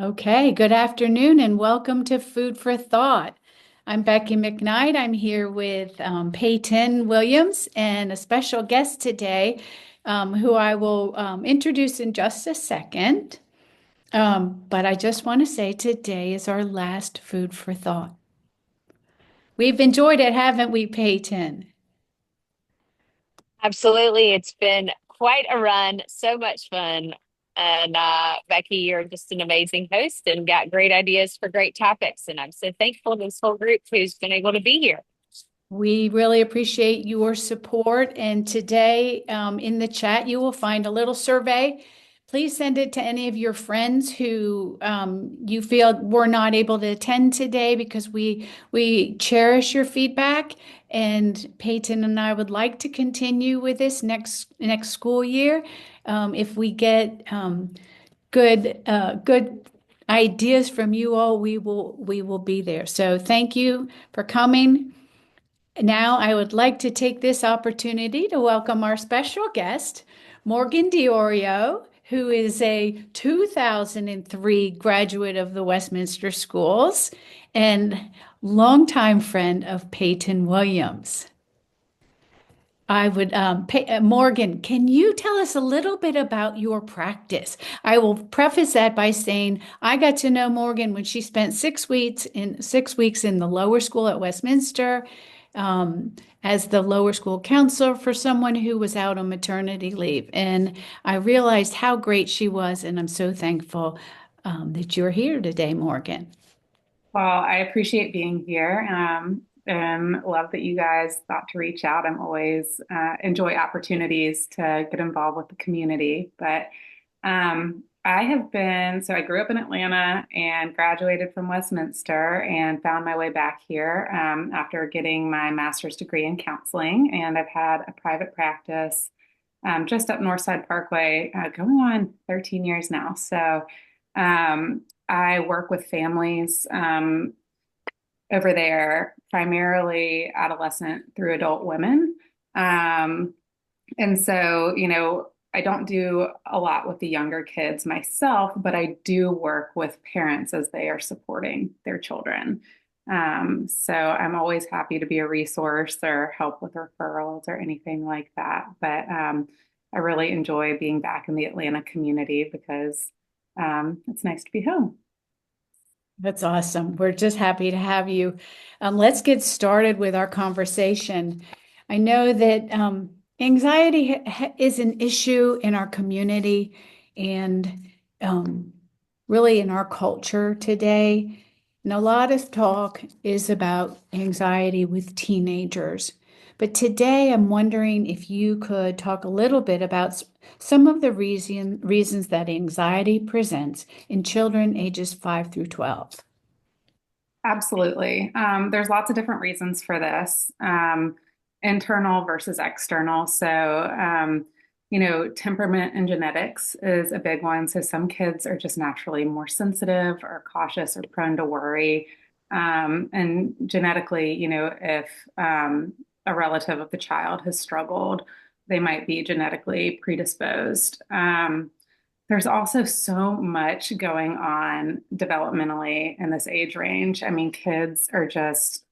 Okay, good afternoon and welcome to Food for Thought. I'm Becky McKnight. I'm here with Peyton Williams and a special guest today who I will introduce in just a second. But I just want to say today is our last Food for Thought. We've enjoyed it, haven't we, Peyton? Absolutely. It's been quite a run, so much fun. And Becky, you're just an amazing host and got great ideas for great topics. And I'm so thankful to this whole group who's been able to be here. We really appreciate your support. And today, in the chat, you will find a little survey. Please send it to any of your friends who you feel were not able to attend today because we cherish your feedback. And Peyton and I would like to continue with this next school year. If we get good ideas from you all, we will be there. So thank you for coming. Now, I would like to take this opportunity to welcome our special guest, Morgan DiOrio, who is a 2003 graduate of the Westminster Schools and longtime friend of Peyton Williams. Morgan, can you tell us a little bit about your practice? I will preface that by saying I got to know Morgan when she spent 6 weeks in the lower school at Westminster, as the lower school counselor for someone who was out on maternity leave. And I realized how great she was, and I'm so thankful that you're here today, Morgan. Well, I appreciate being here, and love that you guys thought to reach out. I'm always enjoy opportunities to get involved with the community. But I grew up in Atlanta and graduated from Westminster and found my way back here after getting my master's degree in counseling. And I've had a private practice just up Northside Parkway going on 13 years now. So I work with families over there, primarily adolescent through adult women. Um, and so, I don't do a lot with the younger kids myself, but I do work with parents as they are supporting their children. So I'm always happy to be a resource or help with referrals or anything like that. But I really enjoy being back in the Atlanta community because it's nice to be home. That's awesome. We're just happy to have you. Let's get started with our conversation. I know that anxiety is an issue in our community and really in our culture today. And a lot of talk is about anxiety with teenagers. But today I'm wondering if you could talk a little bit about some of the reasons that anxiety presents in children ages 5 through 12. Absolutely. There's lots of different reasons for this, internal versus external. So, temperament and genetics is a big one. So some kids are just naturally more sensitive or cautious or prone to worry. And genetically, if a relative of the child has struggled, they might be genetically predisposed. There's also so much going on developmentally in this age range. I mean, kids are just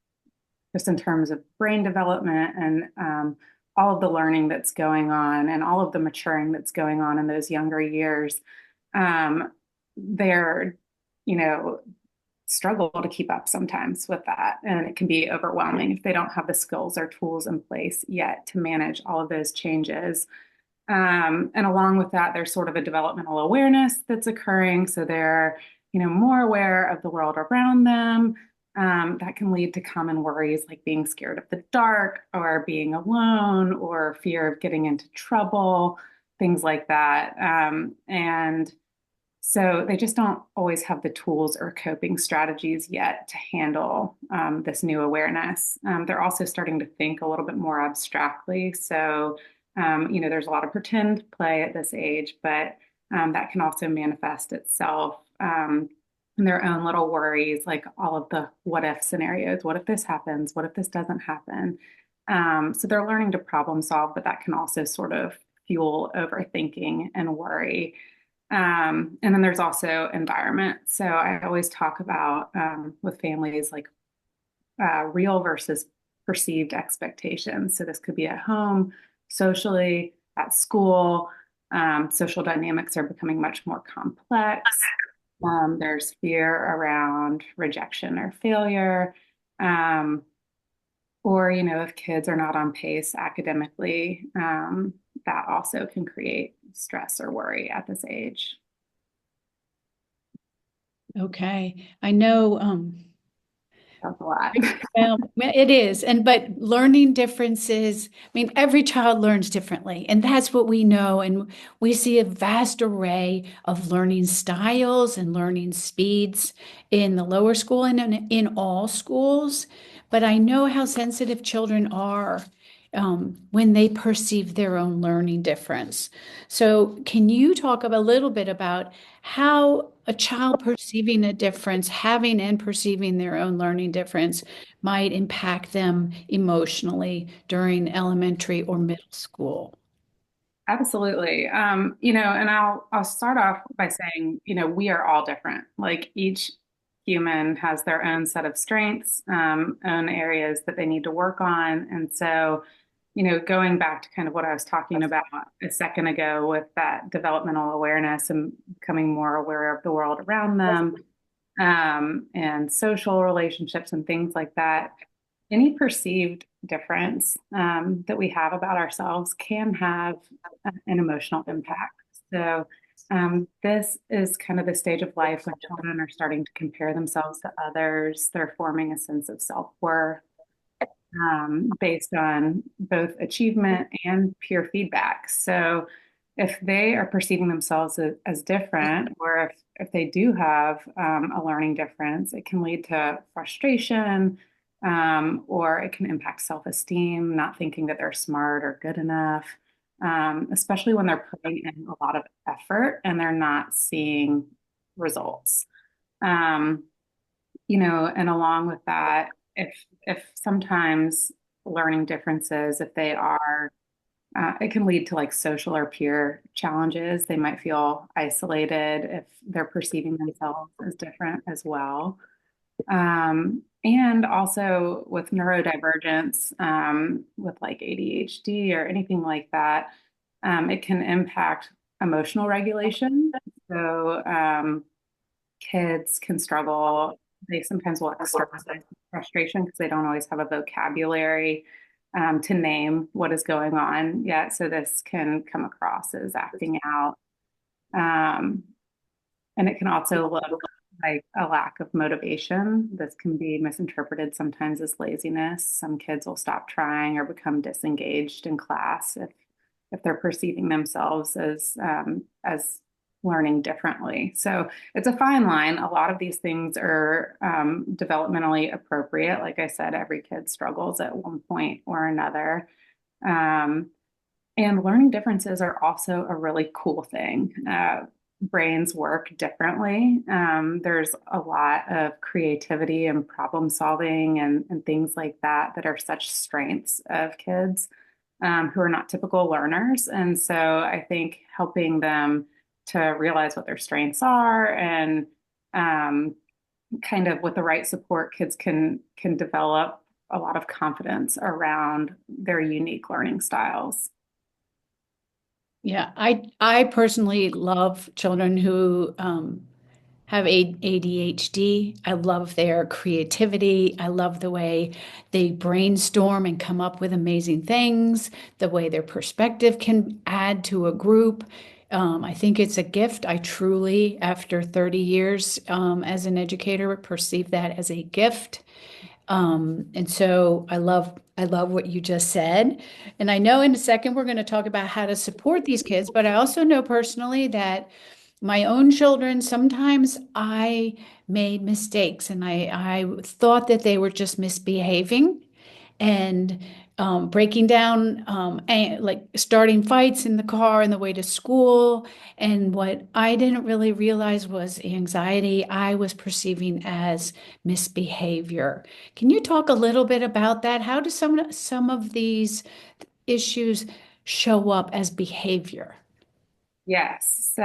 in terms of brain development and all of the learning that's going on and all of the maturing that's going on in those younger years. They're, you know, struggle to keep up sometimes with that. And it can be overwhelming if they don't have the skills or tools in place yet to manage all of those changes. And along with that, there's sort of a developmental awareness that's occurring. So they're, more aware of the world around them. That can lead to common worries like being scared of the dark or being alone or fear of getting into trouble, things like that. And so they just don't always have the tools or coping strategies yet to handle this new awareness. They're also starting to think a little bit more abstractly. So, there's a lot of pretend play at this age, but that can also manifest itself in their own little worries, like all of the what if scenarios. What if this happens? What if this doesn't happen? So they're learning to problem solve, but that can also sort of fuel overthinking and worry. And then there's also environment. So I always talk about with families like real versus perceived expectations. So this could be at home, socially, at school. Social dynamics are becoming much more complex. There's fear around rejection or failure. Um, or, if kids are not on pace academically, that also can create stress or worry at this age. Okay. I know, That's a lot. well, it is. But learning differences, I mean, every child learns differently, and that's what we know. And we see a vast array of learning styles and learning speeds in the lower school and in all schools. But I know how sensitive children are when they perceive their own learning difference. So, can you talk a little bit about how a child perceiving a difference, having and perceiving their own learning difference, might impact them emotionally during elementary or middle school? Absolutely. And I'll start off by saying, we are all different. Like each human has their own set of strengths, own areas that they need to work on. And so, going back to kind of what I was talking about a second ago with that developmental awareness and becoming more aware of the world around them, and social relationships and things like that, any perceived difference that we have about ourselves can have an emotional impact. So, this is kind of the stage of life when children are starting to compare themselves to others. They're forming a sense of self-worth based on both achievement and peer feedback. So, if they are perceiving themselves as different, or if they do have a learning difference, it can lead to frustration, or it can impact self-esteem, not thinking that they're smart or good enough, especially when they're putting in a lot of effort and they're not seeing results. Um, and along with that, if sometimes learning differences, if they are, it can lead to like social or peer challenges. They might feel isolated if they're perceiving themselves as different as well. And also with neurodivergence, with like ADHD or anything like that, it can impact emotional regulation. So, kids can struggle. They sometimes will express frustration because they don't always have a vocabulary to name what is going on yet. So this can come across as acting out. Um, and it can also look like a lack of motivation. This can be misinterpreted sometimes as laziness. Some kids will stop trying or become disengaged in class if they're perceiving themselves as learning differently. So it's a fine line. A lot of these things are developmentally appropriate. Like I said, every kid struggles at one point or another. Um, and learning differences are also a really cool thing. Brains work differently. There's a lot of creativity and problem solving and things like that that are such strengths of kids who are not typical learners. And so I think helping them to realize what their strengths are and kind of with the right support, kids can develop a lot of confidence around their unique learning styles. Yeah, I personally love children who have ADHD. I love their creativity. I love the way they brainstorm and come up with amazing things, the way their perspective can add to a group. I think it's a gift. I truly, after 30 years as an educator, perceive that as a gift. And so I love what you just said. And I know in a second we're going to talk about how to support these kids, but I also know personally that my own children, sometimes I made mistakes and I thought that they were just misbehaving and breaking down, like starting fights in the car on the way to school. And what I didn't really realize was anxiety I was perceiving as misbehavior. Can you talk a little bit about that? How do some of these issues show up as behavior? Yes. So,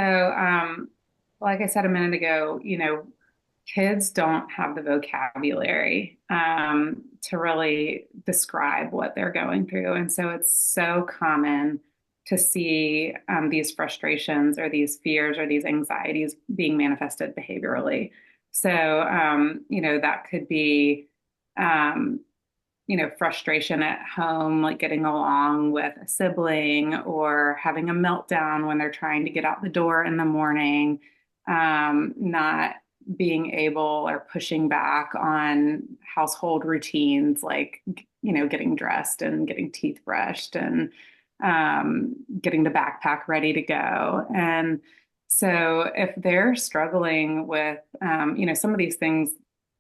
like I said a minute ago, kids don't have the vocabulary to really describe what they're going through. And so it's so common to see these frustrations or these fears or these anxieties being manifested behaviorally. So, that could be, um, frustration at home, like getting along with a sibling or having a meltdown when they're trying to get out the door in the morning, not being able or pushing back on household routines like, getting dressed and getting teeth brushed and getting the backpack ready to go. And so if they're struggling with, some of these things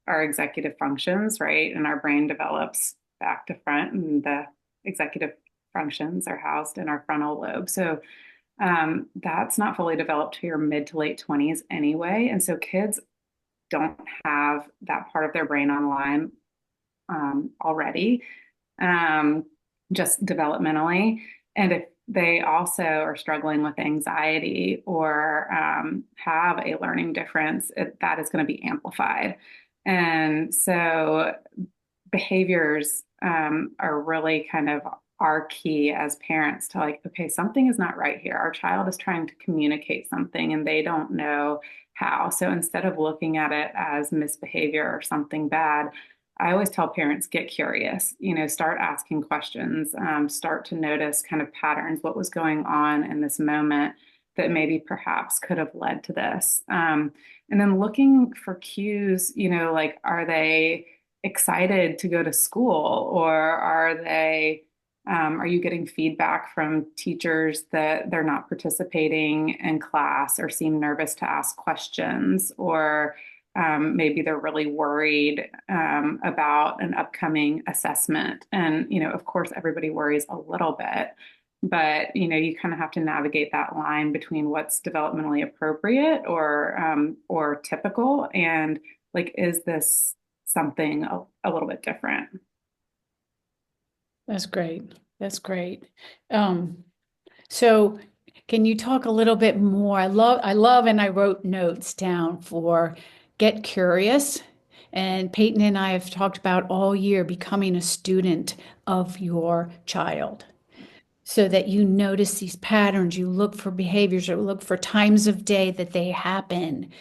are executive functions, right? And our brain develops back to front, and the executive functions are housed in our frontal lobe. So that's not fully developed to your mid to late 20s anyway. And so kids don't have that part of their brain online already, um, just developmentally. And if they also are struggling with anxiety or have a learning difference, that is going to be amplified. And so behaviors are really kind of our key as parents to like, okay, something is not right here. Our child is trying to communicate something and they don't know how. So instead of looking at it as misbehavior or something bad, I always tell parents, get curious, start asking questions, start to notice kind of patterns, what was going on in this moment that maybe perhaps could have led to this. And then looking for cues, like, are they excited to go to school, or are you getting feedback from teachers that they're not participating in class or seem nervous to ask questions, or maybe they're really worried about an upcoming assessment. And, of course, everybody worries a little bit, but, you kind of have to navigate that line between what's developmentally appropriate or typical, and like, is this something a little bit different? That's great. That's great. So can you talk a little bit more? I love, and I wrote notes down for get curious. And Peyton and I have talked about all year becoming a student of your child so that you notice these patterns, you look for behaviors or look for times of day that they happen.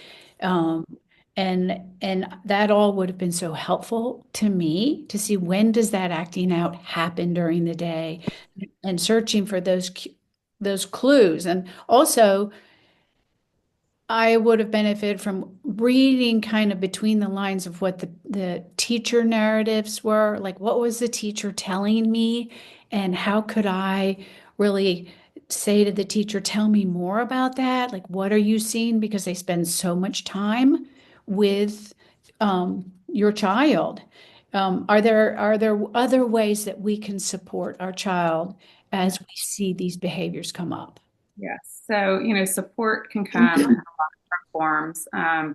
Um, and that all would have been so helpful to me to see when does that acting out happen during the day and searching for those clues. And also, I would have benefited from reading kind of between the lines of what the teacher narratives were. Like, what was the teacher telling me? And how could I really say to the teacher, tell me more about that? Like, what are you seeing? Because they spend so much time with your child. Are there other ways that we can support our child as we see these behaviors come up? Yes. So, support can come in a lot of different forms. And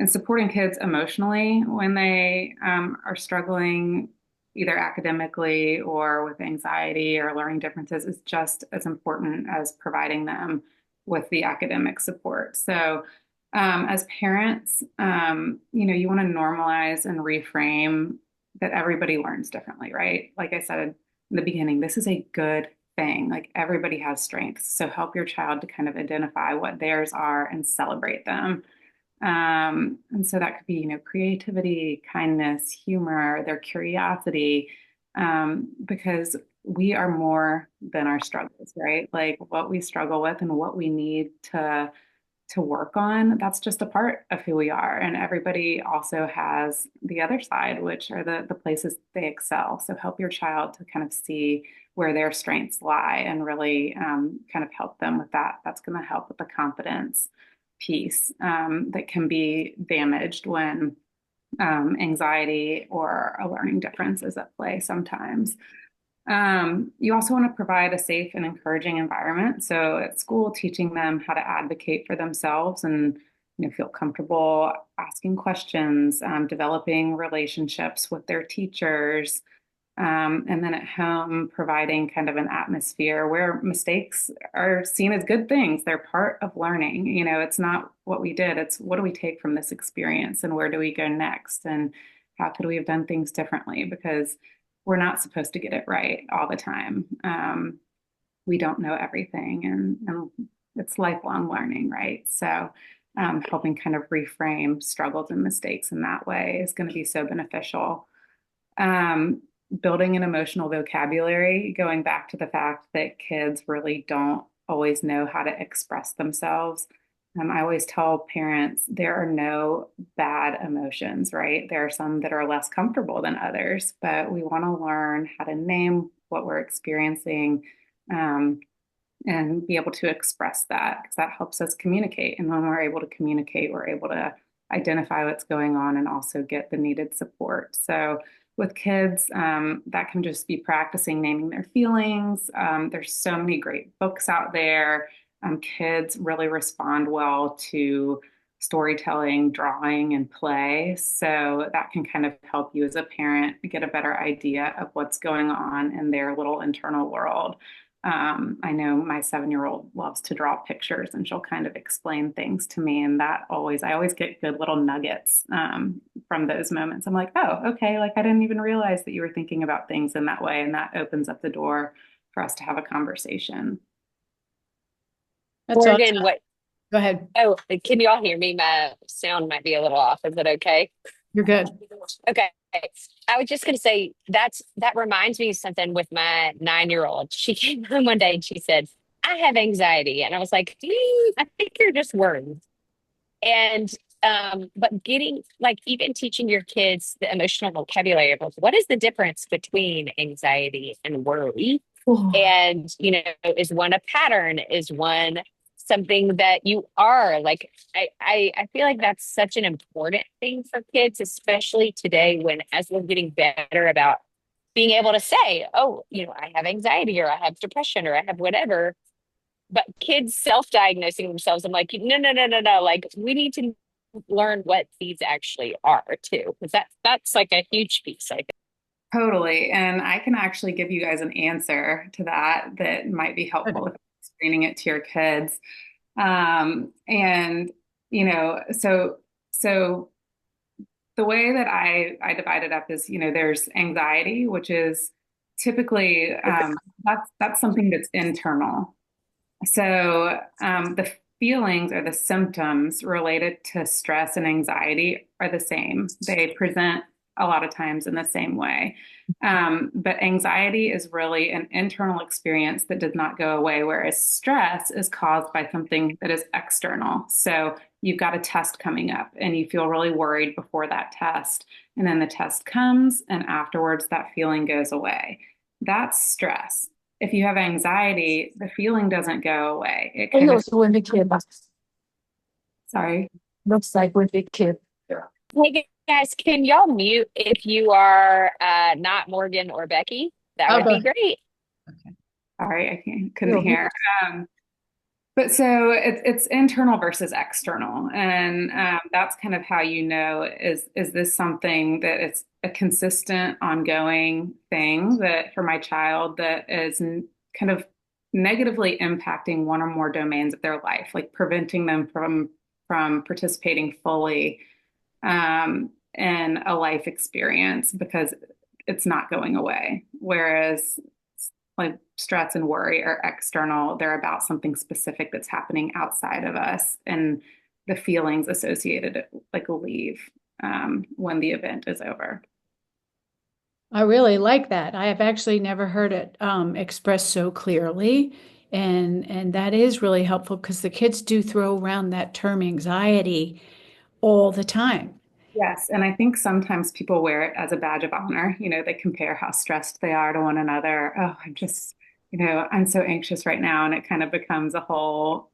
supporting kids emotionally when they are struggling either academically or with anxiety or learning differences is just as important as providing them with the academic support. So, as parents, you want to normalize and reframe that everybody learns differently, right? Like I said in the beginning, this is a good thing. Like, everybody has strengths. So help your child to kind of identify what theirs are and celebrate them. And so that could be, creativity, kindness, humor, their curiosity, because we are more than our struggles, right? Like, what we struggle with and what we need to work on, that's just a part of who we are. And everybody also has the other side, which are the places they excel. So help your child to kind of see where their strengths lie and really kind of help them with that. That's going to help with the confidence piece that can be damaged when anxiety or a learning difference is at play sometimes. You also want to provide a safe and encouraging environment. So at school, teaching them how to advocate for themselves and feel comfortable asking questions, developing relationships with their teachers, And then at home, providing kind of an atmosphere where mistakes are seen as good things. They're part of learning. You know, it's not what we did, it's what do we take from this experience and where do we go next? And how could we have done things differently? Because we're not supposed to get it right all the time. We don't know everything, and it's lifelong learning, right? So helping kind of reframe struggles and mistakes in that way is going to be so beneficial. Building an emotional vocabulary, going back to the fact that kids really don't always know how to express themselves. I always tell parents there are no bad emotions, right? There are some that are less comfortable than others, but we want to learn how to name what we're experiencing, and be able to express that, because that helps us communicate. And when we're able to communicate, we're able to identify what's going on and also get the needed support. So with kids, that can just be practicing naming their feelings. There's so many great books out there. Kids really respond well to storytelling, drawing, and play. So that can kind of help you as a parent get a better idea of what's going on in their little internal world. I know my 7-year-old loves to draw pictures, and she'll kind of explain things to me. And I always get good little nuggets from those moments. I'm like, oh, okay, like I didn't even realize that you were thinking about things in that way. And that opens up the door for us to have a conversation. That's awesome. Morgan, what? Go ahead. Oh, can you all hear me? My sound might be a little off. Is it okay? You're good. Okay. I was just going to say that reminds me of something with my 9-year-old. She came home one day and she said, I have anxiety. And I was like, I think you're just worried. And but getting like even teaching your kids the emotional vocabulary of what is the difference between anxiety and worry? And is one a pattern? Is one something that you are like? I feel like that's such an important thing for kids, especially today when as we're getting better about being able to say, oh, I have anxiety or I have depression or I have whatever. But kids self-diagnosing themselves, I'm like, no, no, no, no, no. Like we need to learn what these actually are too, because that's like a huge piece, I think. Totally. And I can actually give you guys an answer to that might be helpful if you're explaining it to your kids. And so the way that I divide it up is, there's anxiety, which is typically that's something that's internal. So the feelings or the symptoms related to stress and anxiety are the same. They present a lot of times in the same way. But anxiety is really an internal experience that does not go away, whereas stress is caused by something that is external. So you've got a test coming up and you feel really worried before that test. And then the test comes and afterwards that feeling goes away. That's stress. If you have anxiety, the feeling doesn't go away. It kind of, Also when the kid sorry. looks like with the kid. Hey guys, can y'all mute if you are not Morgan or Becky? That would be great. Okay. Sorry, couldn't hear. But so it's internal versus external, and that's kind of how is this something that it's a consistent, ongoing thing that for my child that is kind of negatively impacting one or more domains of their life, like preventing them from participating fully in a life experience because it's not going away. Whereas like stress and worry are external. They're about something specific that's happening outside of us, and the feelings associated like leave when the event is over. I really like that. I have actually never heard it expressed so clearly. And that is really helpful because the kids do throw around that term anxiety all the time. Yes, and I think sometimes people wear it as a badge of honor. They compare how stressed they are to one another. Oh, I'm so anxious right now. And it kind of becomes a whole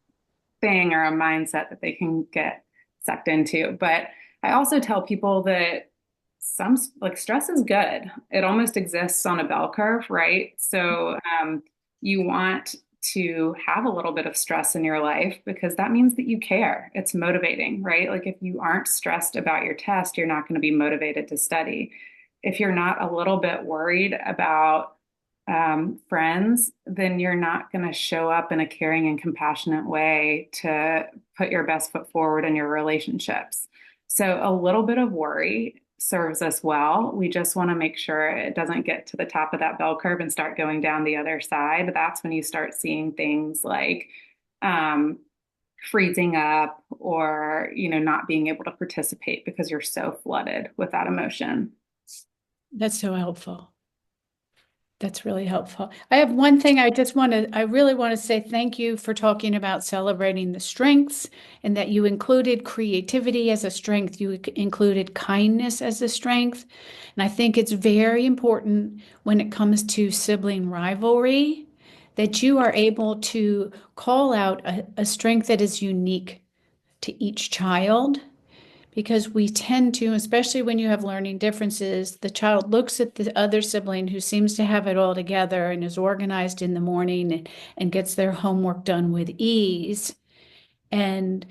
thing or a mindset that they can get sucked into. But I also tell people that stress is good. It almost exists on a bell curve, right? So you want to have a little bit of stress in your life because that means that you care. It's motivating, right? Like if you aren't stressed about your test, you're not going to be motivated to study. if you're not a little bit worried about friends, then you're not going to show up in a caring and compassionate way to put your best foot forward in your relationships. So a little bit of worry serves us well. We just want to make sure it doesn't get to the top of that bell curve and start going down the other side. That's when you start seeing things like freezing up or, not being able to participate because you're so flooded with that emotion. That's so helpful. That's really helpful. I have one thing I really want to say thank you for talking about celebrating the strengths and that you included creativity as a strength. You included kindness as a strength. And I think it's very important when it comes to sibling rivalry that you are able to call out a strength that is unique to each child. Because we tend to, especially when you have learning differences, the child looks at the other sibling who seems to have it all together and is organized in the morning and gets their homework done with ease. And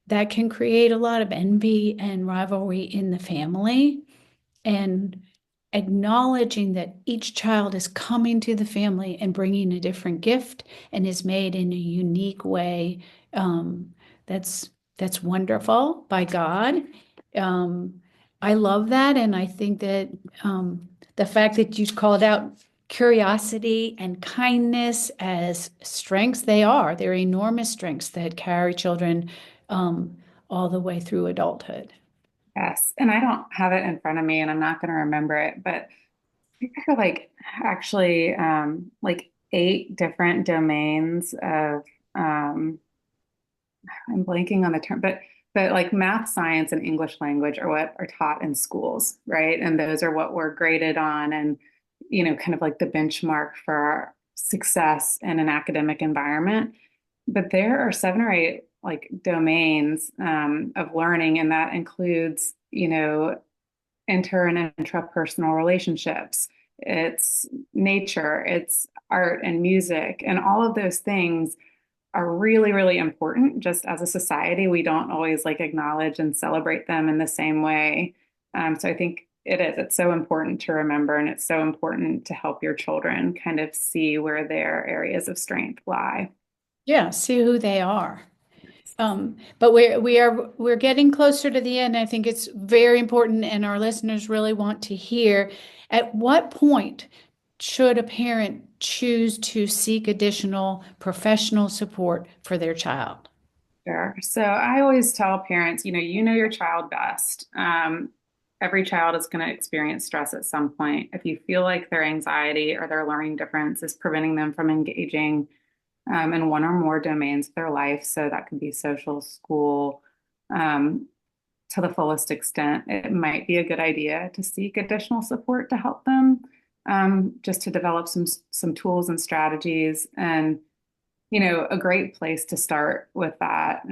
that can create a lot of envy and rivalry in the family. And acknowledging that each child is coming to the family and bringing a different gift and is made in a unique way, that's wonderful by God. I love that, and I think that the fact that you called out curiosity and kindness as strengths, they're enormous strengths that carry children all the way through adulthood. Yes. And I don't have it in front of me and I'm not going to remember it, but I think there are actually like 8 different domains of I'm blanking on the term, but like math, science, and English language are what are taught in schools, right? And those are what we're graded on and, kind of like the benchmark for success in an academic environment. But there are 7 or 8 like domains of learning, and that includes, inter and intrapersonal relationships. It's nature, it's art and music, and all of those things are really, really important. Just as a society, we don't always like acknowledge and celebrate them in the same way. So I think it's so important to remember, and it's so important to help your children kind of see where their areas of strength lie. Yeah, see who they are. But we're getting closer to the end. I think it's very important, and our listeners really want to hear at what point should a parent choose to seek additional professional support for their child? Sure. So I always tell parents, you know your child best. Every child is going to experience stress at some point. If you feel like their anxiety or their learning difference is preventing them from engaging in one or more domains of their life, so that could be social, school, to the fullest extent, it might be a good idea to seek additional support to help them, just to develop some tools and strategies. And a great place to start with that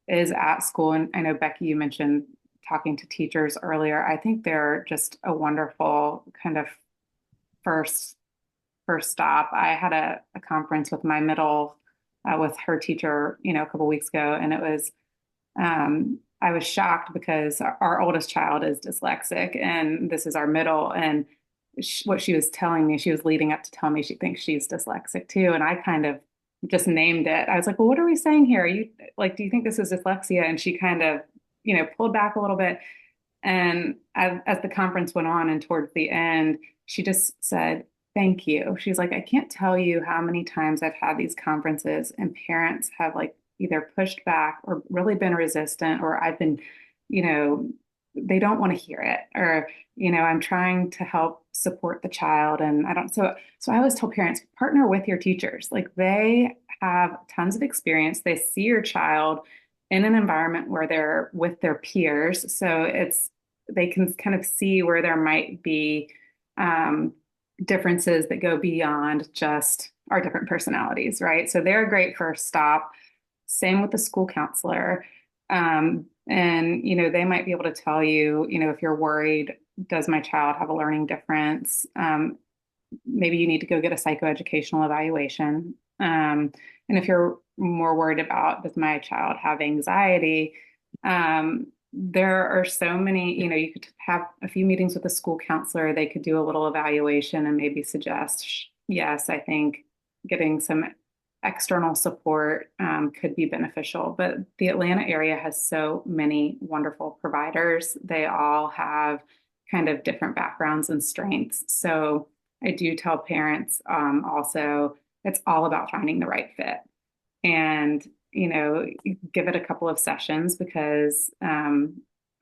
is at school. And I know, Becky, you mentioned talking to teachers earlier. I think they're just a wonderful kind of first stop. I had a conference with my middle with her teacher, a couple weeks ago, and I was shocked because our oldest child is dyslexic, and this is our middle. And what she was telling me, she was leading up to tell me she thinks she's dyslexic too, and I kind of just named it. I was like, well, what are we saying here? Are you like, do you think this is dyslexia? And she kind of, pulled back a little bit. And as the conference went on and towards the end, she just said, thank you. She's like, I can't tell you how many times I've had these conferences and parents have like either pushed back or really been resistant, or I've been, they don't want to hear it, or, I'm trying to help support the child. And so I always tell parents, partner with your teachers. Like they have tons of experience. They see your child in an environment where they're with their peers. So they can kind of see where there might be differences that go beyond just our different personalities, right? So they're a great first stop. Same with the school counselor. And, they might be able to tell you, if you're worried, does my child have a learning difference? Maybe you need to go get a psychoeducational evaluation. And if you're more worried about, does my child have anxiety? there are so many, you could have a few meetings with a school counselor. They could do a little evaluation and maybe suggest, yes, I think getting some external support could be beneficial. But the Atlanta area has so many wonderful providers. They all have kind of different backgrounds and strengths. So I do tell parents also, it's all about finding the right fit. And give it a couple of sessions because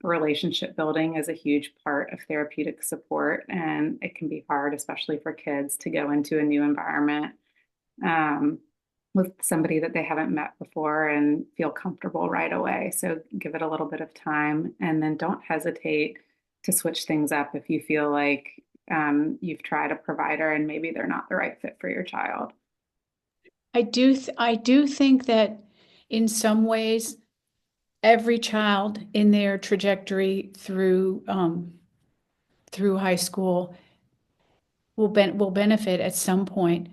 relationship building is a huge part of therapeutic support, and it can be hard, especially for kids, to go into a new environment with somebody that they haven't met before and feel comfortable right away. So give it a little bit of time, and then don't hesitate to switch things up if you feel like you've tried a provider and maybe they're not the right fit for your child. I do think that in some ways, every child in their trajectory through high school will benefit at some point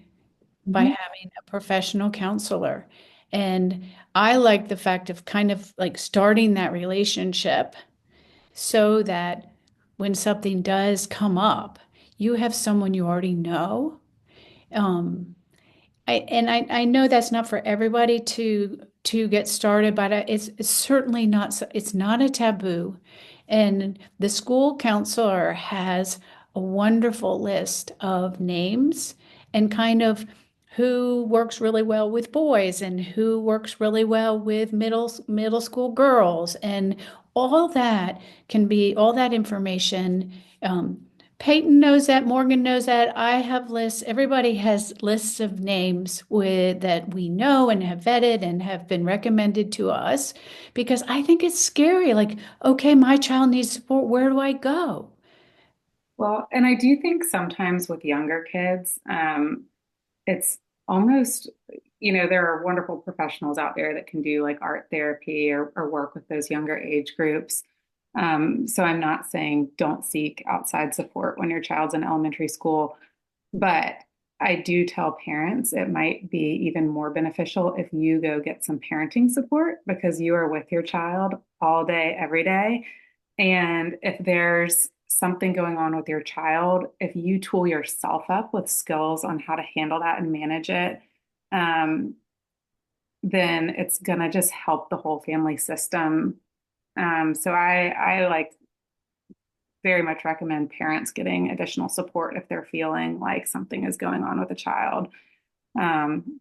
by having a professional counselor. And I like the fact of kind of like starting that relationship so that when something does come up, you have someone you already know. I know that's not for everybody to get started, but it's certainly not, it's not a taboo. And the school counselor has a wonderful list of names and kind of who works really well with boys and who works really well with middle school girls, and all that all that information. Peyton knows that, Morgan knows that. I have lists. Everybody has lists of names that we know and have vetted and have been recommended to us, because I think it's scary. Like, okay, my child needs support. Where do I go? Well, and I do think sometimes with younger kids, it's almost, there are wonderful professionals out there that can do like art therapy or work with those younger age groups. So I'm not saying don't seek outside support when your child's in elementary school, but I do tell parents it might be even more beneficial if you go get some parenting support, because you are with your child all day, every day. And if there's something going on with your child, if you tool yourself up with skills on how to handle that and manage it, then it's going to just help the whole family system. So I like very much recommend parents getting additional support if they're feeling like something is going on with a child. And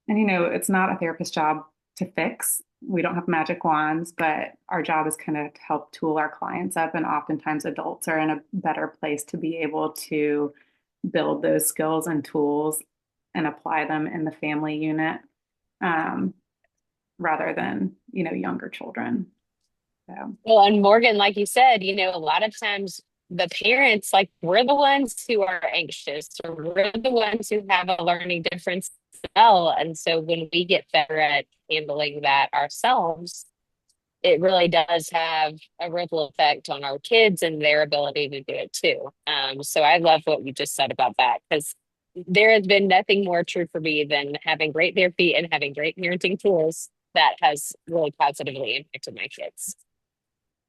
it's not a therapist's job to fix. We don't have magic wands, but our job is kind of to help tool our clients up. And oftentimes adults are in a better place to be able to build those skills and tools and apply them in the family unit, rather than, younger children. So. Well, and Morgan, like you said, a lot of times the parents, like, we're the ones who are anxious, or we're the ones who have a learning difference as well. And so when we get better at handling that ourselves, it really does have a ripple effect on our kids and their ability to do it too. So I love what you just said about that, because there has been nothing more true for me than having great therapy and having great parenting tools that has really positively impacted my kids.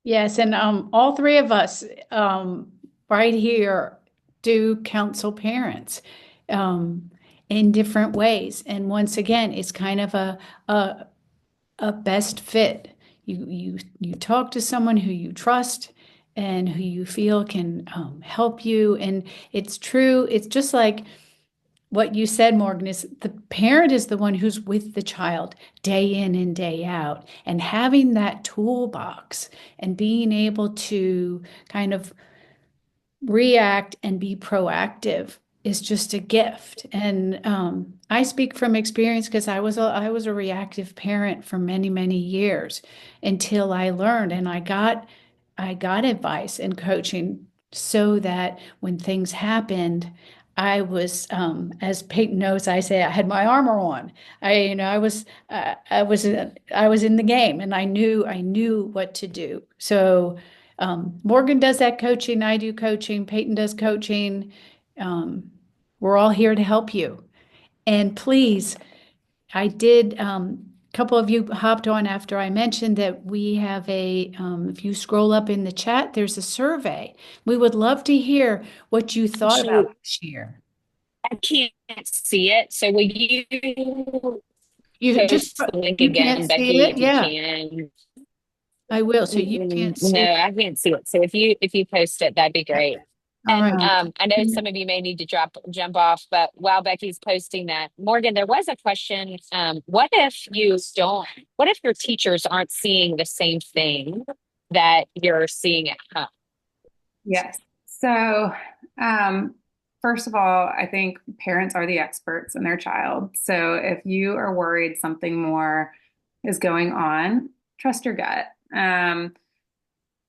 Yes, and all three of us right here do counsel parents in different ways. And once again, it's kind of a best fit. You talk to someone who you trust and who you feel can help you. And it's true. It's just like what you said, Morgan, is the parent is the one who's with the child day in and day out, and having that toolbox and being able to kind of react and be proactive is just a gift. And I speak from experience, because I was a reactive parent for many, many years until I learned, and I got advice and coaching so that when things happened, I was, as Peyton knows, I say I had my armor on. I was in the game, and I knew what to do. So Morgan does that coaching. I do coaching. Peyton does coaching. We're all here to help you. And please, I did couple of you hopped on after I mentioned that we have if you scroll up in the chat, there's a survey. We would love to hear what you thought about Actually, this year. I can't see it. So will you You just, post the link you can't again, see Becky, it? if you Yeah, can? I will. So you can't No, see it. I can't see it. So if you post it, that'd be great. All And right. I know some of you may need to jump off, but while Becky's posting that, Morgan, there was a question. What if your teachers aren't seeing the same thing that you're seeing at home? Yes. So, first of all, I think parents are the experts in their child. So if you are worried something more is going on, trust your gut.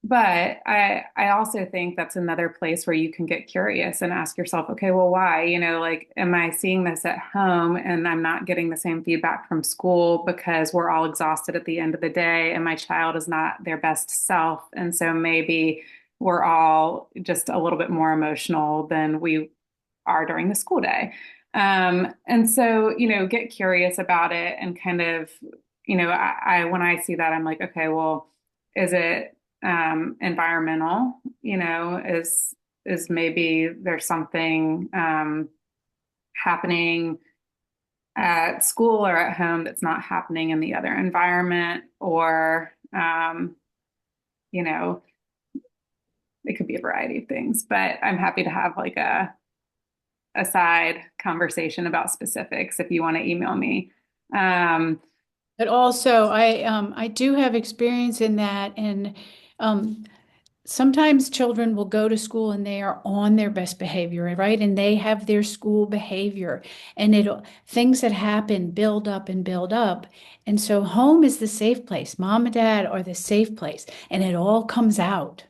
But I also think that's another place where you can get curious and ask yourself, okay, well, why? Like, am I seeing this at home and I'm not getting the same feedback from school because we're all exhausted at the end of the day and my child is not their best self. And so maybe we're all just a little bit more emotional than we are during the school day. And so, get curious about it and kind of, when I see that, I'm like, okay, well, is it environmental? Is maybe there's something happening at school or at home that's not happening in the other environment, or you know, it could be a variety of things. But I'm happy to have like a side conversation about specifics if you want to email me. But also, I do have experience in that, and um, sometimes children will go to school and they are on their best behavior, right? And they have their school behavior, and things that happen build up and build up. And so home is the safe place. Mom and dad are the safe place, and it all comes out.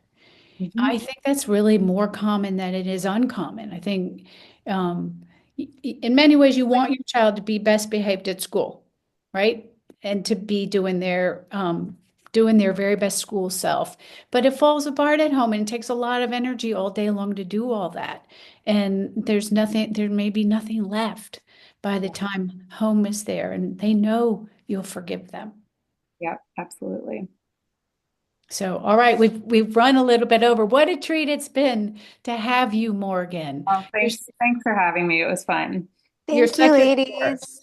I think that's really more common than it is uncommon. I think in many ways you want your child to be best behaved at school, right? And to be doing their very best school self. But it falls apart at home and it takes a lot of energy all day long to do all that. And there may be nothing left by the time home is there and they know you'll forgive them. Yep, absolutely. So, all right, we've run a little bit over. What a treat it's been to have you, Morgan. Well, You're thanks for having me. It was fun. you're Thank you, such a ladies.